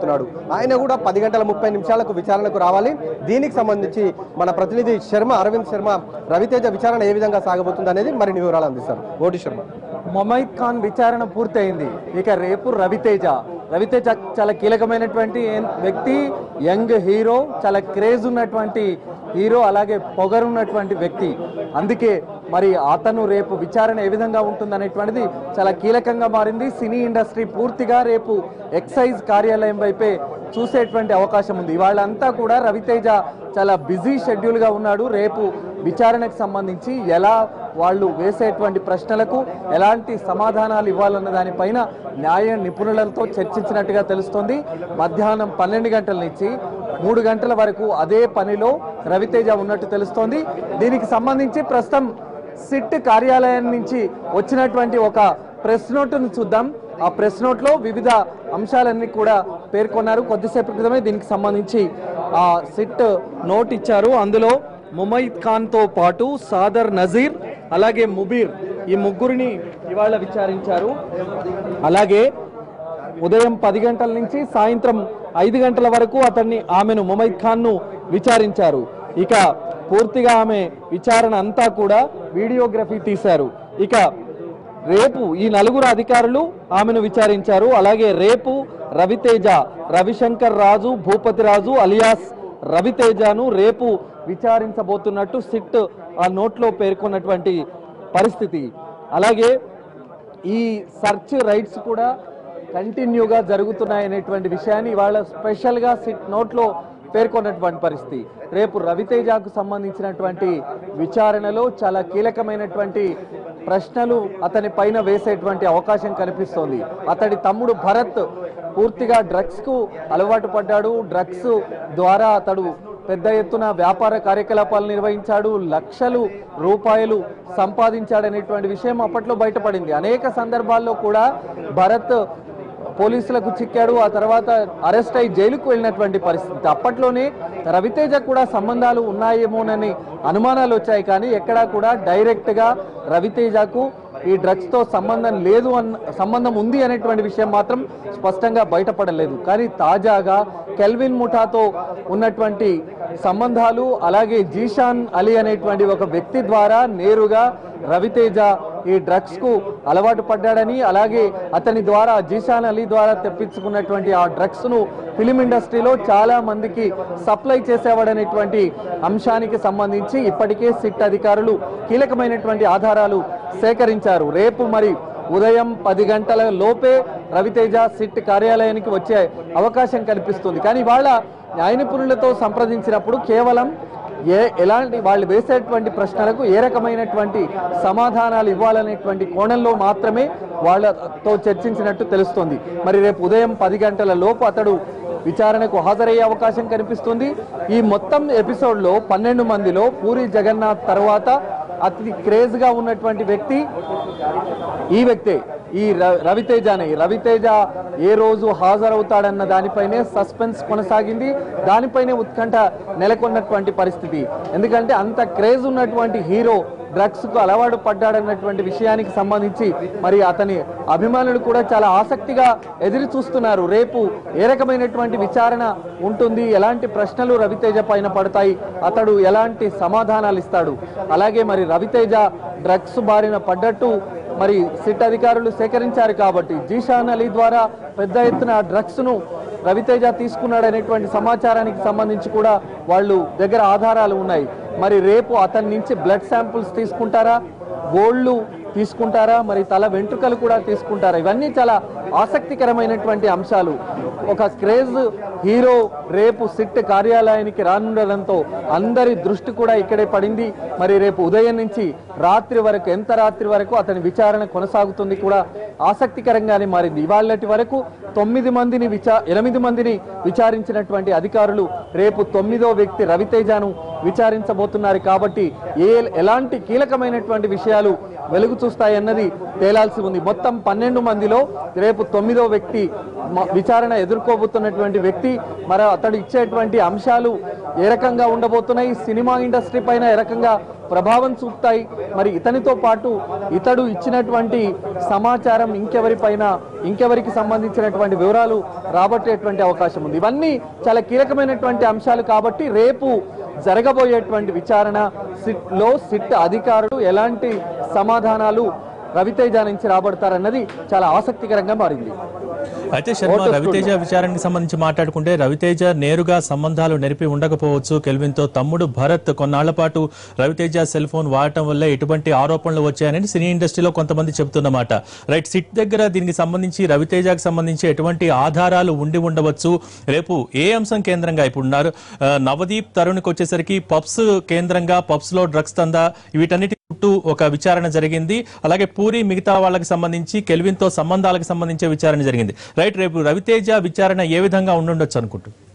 చెప్తున్నాడు. ఆయన కూడా 10:30 విచారణకు రావాలి. దీనికి సంబంధించి మన ప్రతినిధి అరవింద్ శర్మ రవితేజ విచారణ ఏ విధంగా సాగబోతుంది అనేది మరిన్ని వివరాలు అందిస్తారు. ఓటి శర్మ. ముమైత్ ఖాన్ విచారణ పూర్తయింది. ఇక రేపు రవితేజ చాలా కీలకమైనటువంటి వ్యక్తి, యంగ్ హీరో, చాలా క్రేజ్ ఉన్నటువంటి హీరో, అలాగే పొగరున్నటువంటి వ్యక్తి. అందుకే మరి అతను రేపు విచారణ ఏ విధంగా ఉంటుందనేటువంటిది చాలా కీలకంగా మారింది. సినీ ఇండస్ట్రీ పూర్తిగా రేపు ఎక్సైజ్ కార్యాలయం వైపే చూసేటువంటి అవకాశం ఉంది. వాళ్ళంతా కూడా రవితేజ చాలా బిజీ షెడ్యూల్గా ఉన్నాడు. రేపు విచారణకు సంబంధించి ఎలా వాళ్ళు వేసేటువంటి ప్రశ్నలకు ఎలాంటి సమాధానాలు ఇవ్వాలన్న దానిపైన న్యాయ నిపుణులతో చర్చించినట్టుగా తెలుస్తోంది. మధ్యాహ్నం 12 గంటల నుంచి 3 గంటల వరకు అదే పనిలో రవితేజ ఉన్నట్టు తెలుస్తోంది. దీనికి సంబంధించి ప్రస్తుతం సిట్ కార్యాలయం నుంచి వచ్చినటువంటి ఒక ప్రెస్ నోటును చూద్దాం. ఆ ప్రెస్ నోట్లో వివిధ అంశాలన్నీ కూడా పేర్కొన్నారు. కొద్దిసేపు క్రితమే దీనికి సంబంధించి ఆ సిట్ నోట్ ఇచ్చారు. అందులో ముమైత్ ఖాన్తో పాటు సాదర్ నజీర్, అలాగే ముబీర్, ఈ ముగ్గురిని ఇవాళ విచారించారు. అలాగే ఉదయం 10 గంటల నుంచి సాయంత్రం 5 గంటల వరకు ఆమెను ముమైత్ ఖాన్ను విచారించారు. ఇక పూర్తిగా ఆమె విచారణ అంతా కూడా వీడియోగ్రఫీ తీశారు. ఇక రేపు ఈ 4 అధికారులు ఆమెను విచారించారు. అలాగే రేపు రవితేజ, రవిశంకర్ రాజు, భూపతి రాజు అలియాస్ రవితేజను రేపు విచారించబోతున్నట్టు సిట్ ఆ నోట్లో పేర్కొన్నటువంటి పరిస్థితి. అలాగే ఈ సర్చ్ రైట్స్ కూడా కంటిన్యూగా జరుగుతున్నాయనేటువంటి విషయాన్ని ఇవాళ స్పెషల్గా సిట్ నోట్లో పేర్కొన్నటువంటి పరిస్థితి. రేపు రవితేజకు సంబంధించినటువంటి విచారణలో చాలా కీలకమైనటువంటి ప్రశ్నలు అతని పైన వేసేటువంటి అవకాశం కనిపిస్తోంది. అతడి తమ్ముడు భరత్ పూర్తిగా డ్రగ్స్కు అలవాటు పడ్డాడు. డ్రగ్స్ ద్వారా అతడు పెద్ద ఎత్తున వ్యాపార కార్యకలాపాలు నిర్వహించాడు, లక్షలు రూపాయలు సంపాదించాడనేటువంటి విషయం అప్పట్లో బయటపడింది. అనేక సందర్భాల్లో కూడా భరత్ పోలీసులకు చిక్కాడు. ఆ తర్వాత అరెస్ట్ అయి జైలుకు వెళ్ళినటువంటి పరిస్థితి. అప్పట్లోనే రవితేజ కూడా సంబంధాలు ఉన్నాయేమోనని అనుమానాలు వచ్చాయి. కానీ ఎక్కడా కూడా డైరెక్ట్గా రవితేజకు ఈ డ్రగ్స్తో సంబంధం ఉంది అనేటువంటి విషయం మాత్రం స్పష్టంగా బయటపడలేదు. కానీ తాజాగా కెల్విన్ ముఠాతో ఉన్నటువంటి సంబంధాలు, అలాగే జీషాన్ అలీ అనేటువంటి ఒక వ్యక్తి ద్వారా నేరుగా రవితేజ ఈ డ్రగ్స్కు అలవాటు పడ్డాడని, అలాగే అతని ద్వారా జీషాన్ అలీ ద్వారా తెప్పించుకున్నటువంటి ఆ డ్రగ్స్ను ఫిలిం ఇండస్ట్రీలో చాలా మందికి సప్లై చేసేవాడనేటువంటి అంశానికి సంబంధించి ఇప్పటికే సిట్ అధికారులు కీలకమైనటువంటి ఆధారాలు సేకరించారు. రేపు మరి ఉదయం 10 గంటల లోపే రవితేజ సిట్ కార్యాలయానికి వచ్చే అవకాశం కనిపిస్తుంది. కానీ వాళ్ళ న్యాయ నిపుణులతో సంప్రదించినప్పుడు కేవలం ఎలాంటి వాళ్ళు వేసేటువంటి ప్రశ్నలకు ఏ రకమైనటువంటి సమాధానాలు ఇవ్వాలనేటువంటి కోణంలో మాత్రమే వాళ్ళతో చర్చించినట్టు తెలుస్తోంది. మరి రేపు ఉదయం 10 గంటల లోపు అతడు విచారణకు హాజరయ్యే అవకాశం కనిపిస్తుంది. ఈ మొత్తం ఎపిసోడ్లో 12 మందిలో పూరి జగన్నాథ్ తర్వాత అతి క్రేజ్గా ఉన్నటువంటి వ్యక్తి ఈ వ్యక్తే, ఈ రవితేజ ఏ రోజు హాజరవుతాడన్న దానిపైనే సస్పెన్స్ కొనసాగింది. దానిపైనే ఉత్కంఠ నెలకొన్నటువంటి పరిస్థితి. ఎందుకంటే అంత క్రేజ్ ఉన్నటువంటి హీరో డ్రగ్స్కు అలవాటు పడ్డాడన్నటువంటి విషయానికి సంబంధించి మరి అతని అభిమానులు కూడా చాలా ఆసక్తిగా ఎదురు చూస్తున్నారు. రేపు ఏ రకమైనటువంటి విచారణ ఉంటుంది, ఎలాంటి ప్రశ్నలు రవితేజ పైన పడతాయి, అతడు ఎలాంటి సమాధానాలు ఇస్తాడు. అలాగే మరి రవితేజ డ్రగ్స్ బారిన పడ్డట్టు మరి సిట్ అధికారులు సేకరించారు కాబట్టి జీషాన్ అలీ ద్వారా పెద్ద ఎత్తున డ్రగ్స్ను రవితేజ తీసుకున్నాడనేటువంటి సమాచారానికి సంబంధించి కూడా వాళ్ళు దగ్గర ఆధారాలు ఉన్నాయి. మరి రేపు అతని నుంచి బ్లడ్ శాంపుల్స్ తీసుకుంటారా, గోళ్ళు తీసుకుంటారా, మరి తల వెంట్రుకలు కూడా తీసుకుంటారా, ఇవన్నీ చాలా ఆసక్తికరమైనటువంటి అంశాలు. ఒక క్రేజ్ హీరో రేపు సిట్ కార్యాలయానికి రానుండడంతో అందరి దృష్టి కూడా ఇక్కడే పడింది. మరి రేపు ఉదయం నుంచి రాత్రి వరకు, ఎంత రాత్రి వరకు అతని విచారణ కొనసాగుతుంది కూడా ఆసక్తికరంగానే మారింది. ఇవాళటి వరకు 8 మందిని విచారించినటువంటి అధికారులు రేపు 9వ వ్యక్తి రవితేజను విచారించబోతున్నారు. కాబట్టి ఎలాంటి కీలకమైనటువంటి విషయాలు వెలుగు చూస్తాయన్నది తేలాల్సి ఉంది. మొత్తం 12 మందిలో రేపు 9వ వ్యక్తి విచారణ ఎదుర్కోబోతున్నటువంటి వ్యక్తి. మరి అతడు ఇచ్చేటువంటి అంశాలు ఏ రకంగా ఉండబోతున్నాయి, సినిమా ఇండస్ట్రీ పైన ఏ రకంగా ప్రభావం చూపుతాయి, మరి ఇతనితో పాటు ఇతడు ఇచ్చినటువంటి సమాచారం ఇంకెవరికి సంబంధించినటువంటి వివరాలు రాబట్టేటువంటి అవకాశం ఉంది. ఇవన్నీ చాలా కీలకమైనటువంటి అంశాలు కాబట్టి రేపు జరగబోయేటువంటి విచారణ సిట్ అధికారులు ఎలాంటి సమాధానాలు రవితేజ నుంచి రాబడతారన్నది చాలా ఆసక్తికరంగా మారింది. అయితే శర్మ, రవితేజ విచారణకు సంబంధించి మాట్లాడుకుంటే రవితేజ నేరుగా సంబంధాలు నెరిపి ఉండకపోవచ్చు కెల్విన్ తో. తమ్ముడు భరత్ కొన్నాళ్ల పాటు రవితేజ సెల్ ఫోన్ వాడటం వల్ల ఎటువంటి ఆరోపణలు వచ్చాయని సినీ ఇండస్ట్రీలో కొంతమంది చెబుతున్నమాట. రైట్, సిట్ దగ్గర దీనికి సంబంధించి రవితేజకు సంబంధించి ఎటువంటి ఆధారాలు ఉండి ఉండవచ్చు. రేపు ఏ అంశం కేంద్రంగా ఇప్పుడు ఉన్నారు? నవదీప్ తరుణ్కి వచ్చేసరికి పబ్స్ కేంద్రంగా, పబ్స్ లో డ్రగ్స్ తందా, వీటన్నిటి చుట్టూ ఒక విచారణ జరిగింది. అలాగే పూరి మిగతా వాళ్ళకి సంబంధించి కెల్విన్ తో సంబంధాలకు సంబంధించే విచారణ జరిగింది. రైట్, రేపు రవితేజ విచారణ ఏ విధంగా ఉండుండొచ్చు అనుకుంటున్నారు?